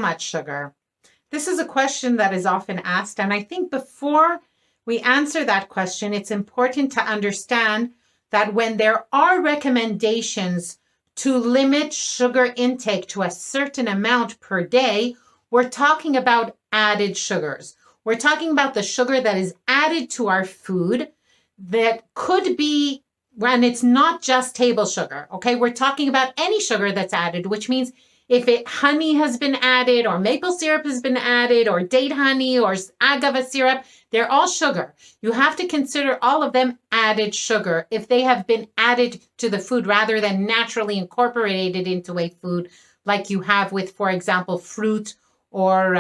much sugar? This is a question that is often asked, and I think before we answer that question, it's important to understand that when there are recommendations to limit sugar intake to a certain amount per day, we're talking about added sugars. We're talking about the sugar that is added to our food that could be, when it's not just table sugar, okay? We're talking about any sugar that's added, which means if honey has been added or maple syrup has been added or date honey or agave syrup, they're all sugar. You have to consider all of them added sugar if they have been added to the food rather than naturally incorporated into a food like you have with, for example, fruit or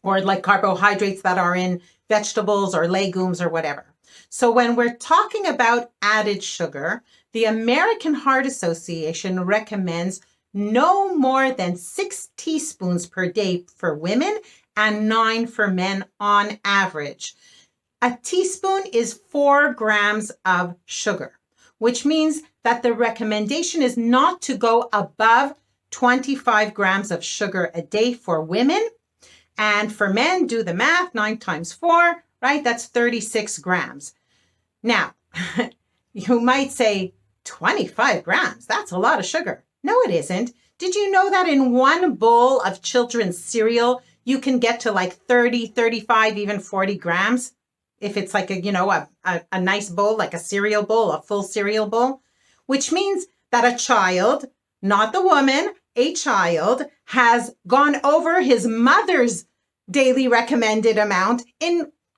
like carbohydrates that are in vegetables or legumes or whatever. So when we're talking about added sugar, the American Heart Association recommends no more than 6 teaspoons per day for women and 9 for men on average. A teaspoon is 4 grams of sugar, which means that the recommendation is not to go above 25 grams of sugar a day for women. And for men, do the math, 9 times 4, right? That's 36 grams. Now, you might say 25 grams, that's a lot of sugar. No, it isn't. Did you know that in one bowl of children's cereal, you can get to like 30, 35, even 40 grams? If it's like a nice bowl, like a cereal bowl, a full cereal bowl, which means that a child, not the woman, a child has gone over his mother's daily recommended amount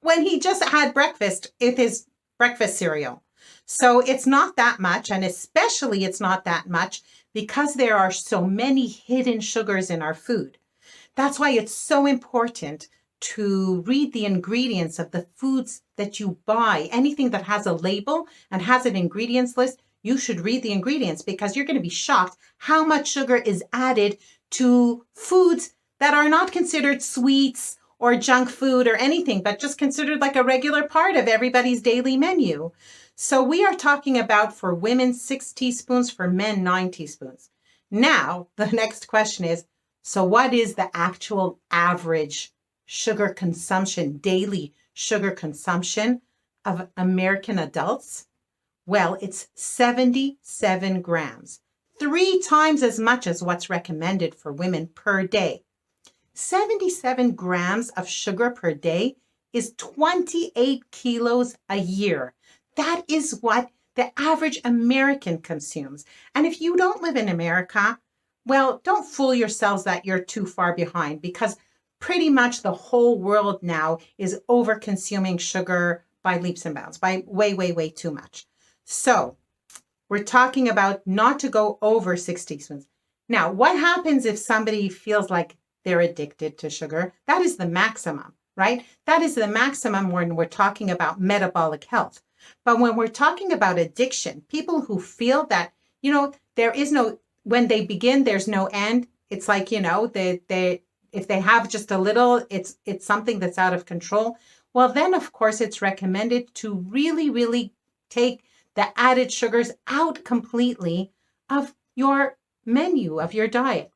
when he just had breakfast with his breakfast cereal. So it's not that much, and especially it's not that much because there are so many hidden sugars in our food. That's why it's so important to read the ingredients of the foods that you buy. Anything that has a label and has an ingredients list, you should read the ingredients because you're going to be shocked how much sugar is added to foods that are not considered sweets or junk food or anything, but just considered like a regular part of everybody's daily menu. So we are talking about for women 6 teaspoons, for men 9 teaspoons. Now, the next question is, so what is the actual average sugar consumption, daily sugar consumption of American adults? Well, it's 77 grams, 3 times as much as what's recommended for women per day. 77 grams of sugar per day is 28 kilos a year. That is what the average American consumes. And if you don't live in America, well, don't fool yourselves that you're too far behind because pretty much the whole world now is over consuming sugar by leaps and bounds, by way, way, way too much. So we're talking about not to go over 6 teaspoons. Now, what happens if somebody feels like they're addicted to sugar? That is the maximum, right? That is the maximum when we're talking about metabolic health. But when we're talking about addiction, people who feel that, there is no, when they begin, there's no end. It's like, if they have just a little, it's something that's out of control. Well, then, of course, it's recommended to really, really take the added sugars out completely of your menu, of your diet.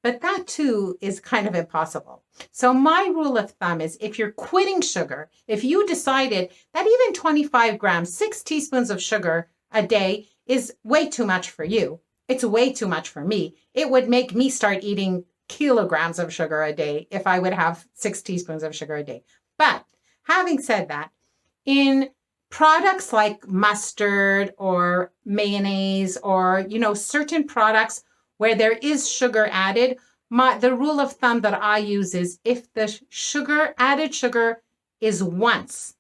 But that too is kind of impossible. So my rule of thumb is if you're quitting sugar, if you decided that even 25 grams, 6 teaspoons of sugar a day is way too much for you, it's way too much for me. It would make me start eating kilograms of sugar a day if I would have 6 teaspoons of sugar a day. But having said that, in products like mustard or mayonnaise or, certain products where there is sugar added, the rule of thumb that I use is if the added sugar is once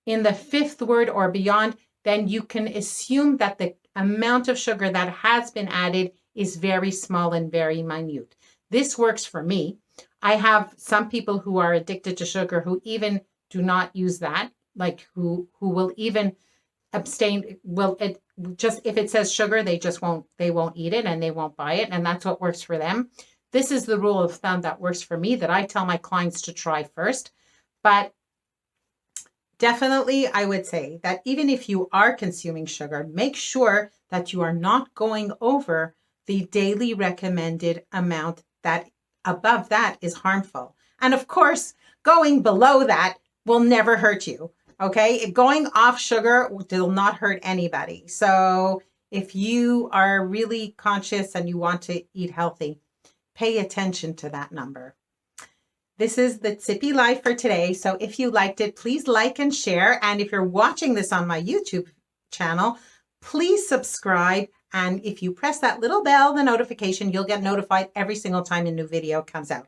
in the 5th word or beyond, then you can assume that the amount of sugar that has been added is very small and very minute. This works for me. I have some people who are addicted to sugar who even do not use that, like who will even abstain, just if it says sugar, they won't eat it and they won't buy it. And that's what works for them. This is the rule of thumb that works for me that I tell my clients to try first. But definitely, I would say that even if you are consuming sugar, make sure that you are not going over the daily recommended amount that above that is harmful. And of course, going below that will never hurt you. Okay. Going off sugar will not hurt anybody. So if you are really conscious and you want to eat healthy, pay attention to that number. This is the Zippi Life for today. So if you liked it, please like and share. And if you're watching this on my YouTube channel, please subscribe. And if you press that little bell, the notification, you'll get notified every single time a new video comes out.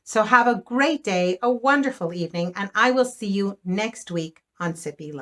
So have a great day, a wonderful evening, and I will see you next week on Zippi Life.